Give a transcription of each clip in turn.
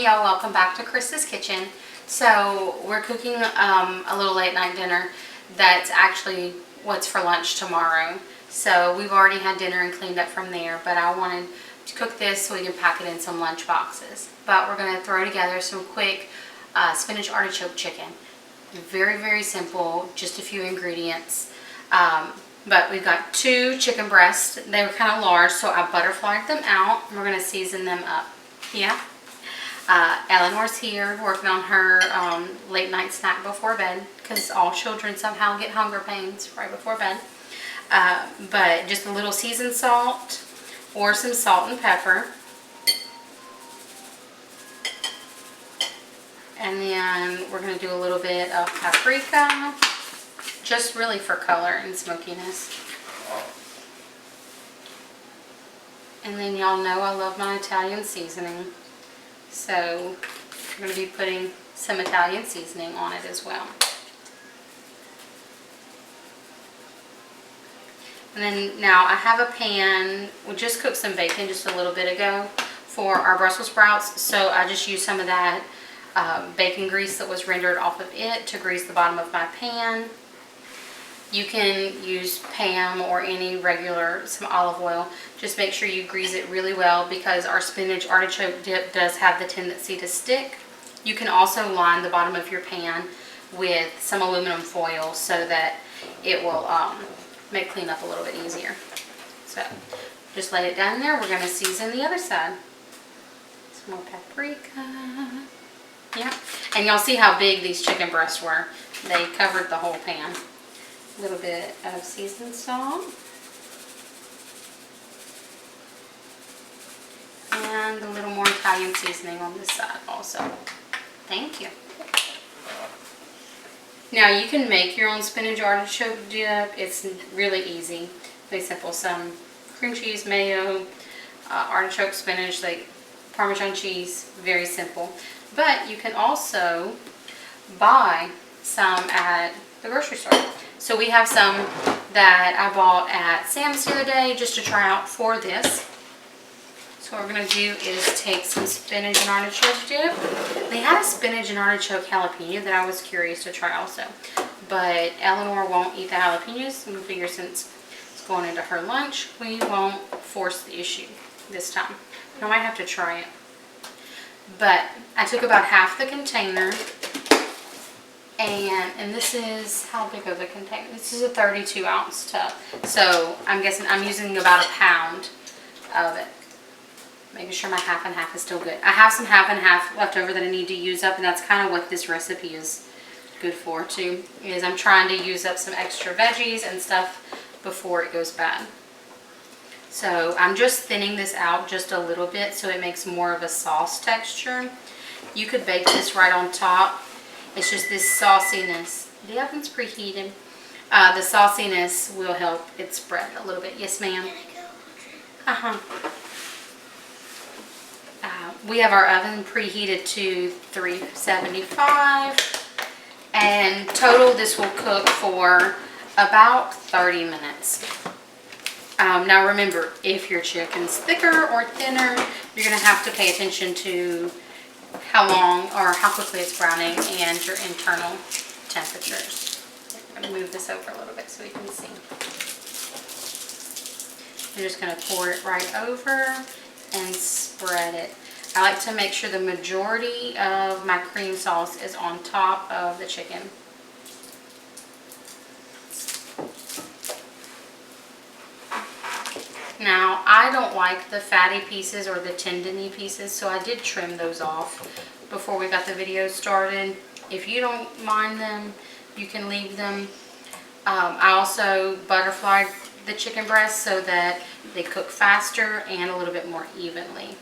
Hey y'all, welcome back to Chris's Kitchen. So we're cooking a little late night dinner that's actually what's for lunch tomorrow. So we've already had dinner and cleaned up from there, but I wanted to cook this so we can pack it in some lunch boxes. But we're going to throw together some quick spinach artichoke chicken. Very, very simple, just a few ingredients. But we've got 2 chicken breasts. They were kind of large, so I butterflied them out. And we're going to season them up. Yeah. Eleanor's here working on her late night snack before bed, because all children somehow get hunger pains right before bed. But just a little seasoned salt or some salt and pepper. And then we're going to do a little bit of paprika, just really for color and smokiness. And then y'all know I love my Italian seasoning. So I'm going to be putting some Italian seasoning on it as well. And then now I have a pan. We just cooked some bacon just a little bit ago for our Brussels sprouts. So I just used some of that bacon grease that was rendered off of it to grease the bottom of my pan. You can use Pam or any regular, some olive oil. Just make sure you grease it really well, because our spinach artichoke dip does have the tendency to stick. You can also line the bottom of your pan with some aluminum foil so that it will make cleanup a little bit easier. So just lay it down there. We're going to season the other side. Some more paprika. Yeah. And y'all see how big these chicken breasts were. They covered the whole pan. A little bit of seasoned salt. And a little more Italian seasoning on this side also. Thank you. Now you can make your own spinach artichoke dip. It's really easy. Very simple. Some cream cheese, mayo, artichoke, spinach, like Parmesan cheese. Very simple. But you can also buy some at the grocery store. So we have some that I bought at Sam's the other day just to try out for this. So what we're going to do is take some spinach and artichoke dip. They had a spinach and artichoke jalapeno that I was curious to try also. But Eleanor won't eat the jalapenos. And we figure since it's going into her lunch, we won't force the issue this time. I might have to try it. But I took about half the container. And this is, how big of a container? This is a 32 ounce tub. So I'm guessing I'm using about a pound of it. Making sure my half and half is still good. I have some half and half left over that I need to use up, and that's kind of what this recipe is good for too. Is I'm trying to use up some extra veggies and stuff before it goes bad. So I'm just thinning this out just a little bit so it makes more of a sauce texture. You could bake this right on top. It's just this sauciness. The oven's preheated. The sauciness will help it spread a little bit. Yes, ma'am. We have our oven preheated to 375. And total this will cook for about 30 minutes. Now remember, if your chicken's thicker or thinner, you're going to have to pay attention to how long or how quickly it's browning and your internal temperatures. I'm going to move this over a little bit so we can see. I'm just going to pour it right over and spread it. I like to make sure the majority of my cream sauce is on top of the chicken. Now, I don't like the fatty pieces or the tendony pieces, so I did trim those off before we got the video started. If you don't mind them, you can leave them. I also butterflied the chicken breasts so that they cook faster and a little bit more evenly.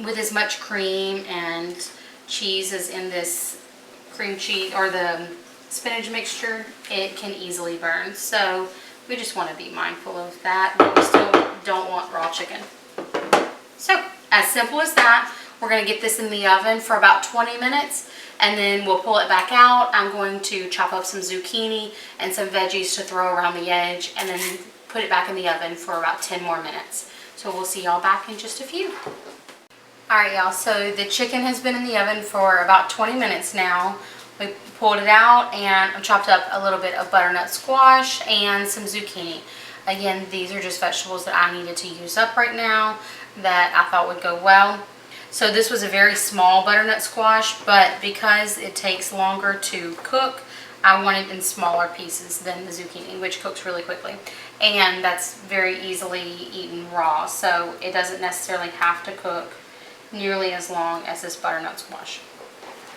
With as much cream and cheese as in this cream cheese or the spinach mixture, it can easily burn. So we just want to be mindful of that, but we still don't want raw chicken. So, as simple as that. We're going to get this in the oven for about 20 minutes, and then we'll pull it back out. I'm going to chop up some zucchini and some veggies to throw around the edge, and then put it back in the oven for about 10 more minutes. So we'll see y'all back in just a few. Alright y'all, so the chicken has been in the oven for about 20 minutes now. We pulled it out and I chopped up a little bit of butternut squash and some zucchini. Again, these are just vegetables that I needed to use up right now that I thought would go well. So this was a very small butternut squash, but because it takes longer to cook, I want it in smaller pieces than the zucchini, which cooks really quickly. And that's very easily eaten raw, so it doesn't necessarily have to cook nearly as long as this butternut squash.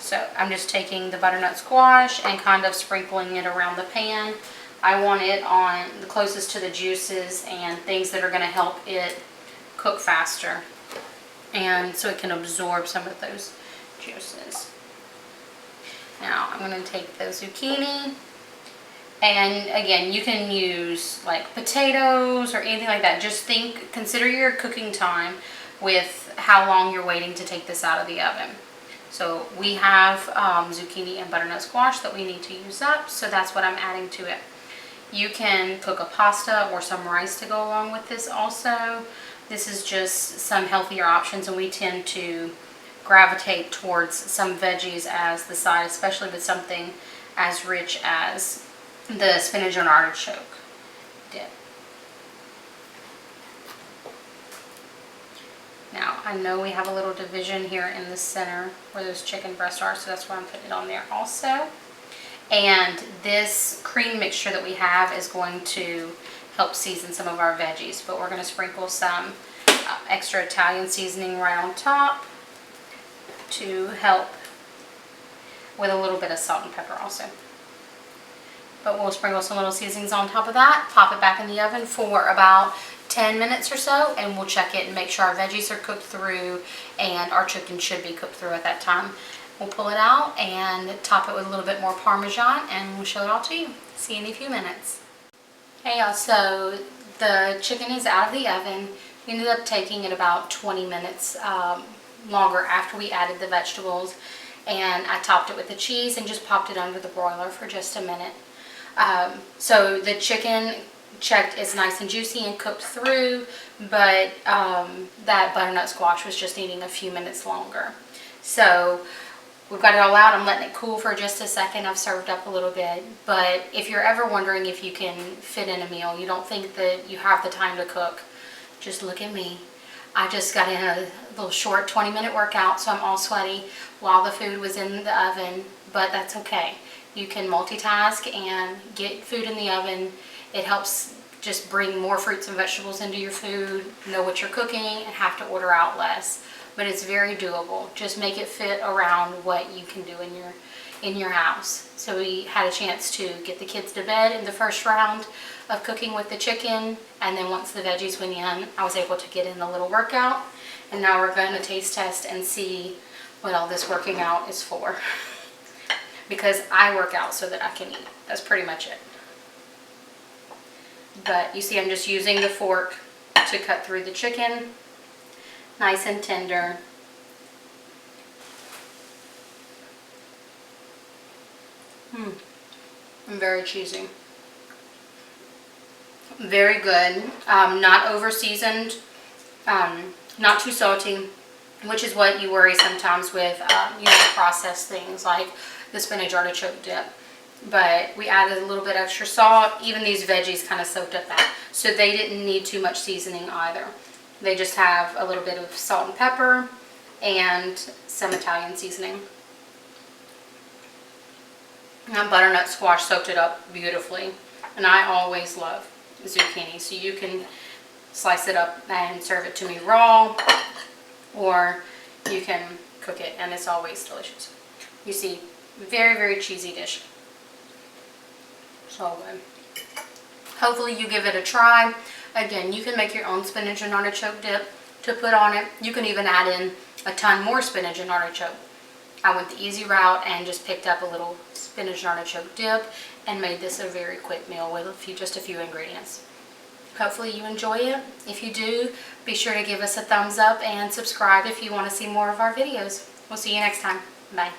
So I'm just taking the butternut squash and kind of sprinkling it around the pan. I want it on the closest to the juices and things that are going to help it cook faster, and so it can absorb some of those juices. Now I'm going to take the zucchini, and again, you can use like potatoes or anything like that. Just consider your cooking time with how long you're waiting to take this out of the oven. So we have zucchini and butternut squash that we need to use up, so that's what I'm adding to it. You can cook a pasta or some rice to go along with this also. This is just some healthier options, and we tend to gravitate towards some veggies as the side, especially with something as rich as the spinach and artichoke dip. Now, I know we have a little division here in the center where those chicken breasts are, so that's why I'm putting it on there also. And this cream mixture that we have is going to help season some of our veggies, but we're going to sprinkle some extra Italian seasoning right on top to help with a little bit of salt and pepper also. But we'll sprinkle some little seasonings on top of that, pop it back in the oven for about 10 minutes or so, and we'll check it and make sure our veggies are cooked through and our chicken should be cooked through at that time. We'll pull it out and top it with a little bit more Parmesan, and we'll show it all to you. See you in a few minutes. Hey y'all, so the chicken is out of the oven. We ended up taking it about 20 minutes longer after we added the vegetables, and I topped it with the cheese and just popped it under the broiler for just a minute. So the chicken checked is nice and juicy and cooked through, but that butternut squash was just needing a few minutes longer. So we've got it all out. I'm letting it cool for just a second. I've served up a little bit, but if you're ever wondering if you can fit in a meal, you don't think that you have the time to cook, just look at me. I just got in a little short 20-minute workout, so I'm all sweaty while the food was in the oven, but that's okay. You can multitask and get food in the oven. It helps just bring more fruits and vegetables into your food, know what you're cooking, and have to order out less. But it's very doable. Just make it fit around what you can do in your house. So we had a chance to get the kids to bed in the first round of cooking with the chicken, and then once the veggies went in, I was able to get in a little workout. And now we're going to taste test and see what all this working out is for. Because I work out so that I can eat. That's pretty much it. But you see, I'm just using the fork to cut through the chicken. Nice and tender. Very cheesy. Very good. Not over seasoned. Not too salty, which is what you worry sometimes with processed things like the spinach artichoke dip. But we added a little bit extra salt. Even these veggies kind of soaked up that, so they didn't need too much seasoning either. They just have a little bit of salt and pepper and some Italian seasoning. And butternut squash soaked it up beautifully, and I always love zucchini, so you can slice it up and serve it to me raw, or you can cook it, and it's always delicious. You see, very, very cheesy dish. So good. Hopefully you give it a try. Again, you can make your own spinach and artichoke dip to put on it. You can even add in a ton more spinach and artichoke. I went the easy route and just picked up a little spinach and artichoke dip and made this a very quick meal with just a few ingredients. Hopefully you enjoy it. If you do, be sure to give us a thumbs up and subscribe if you want to see more of our videos. We'll see you next time. Bye.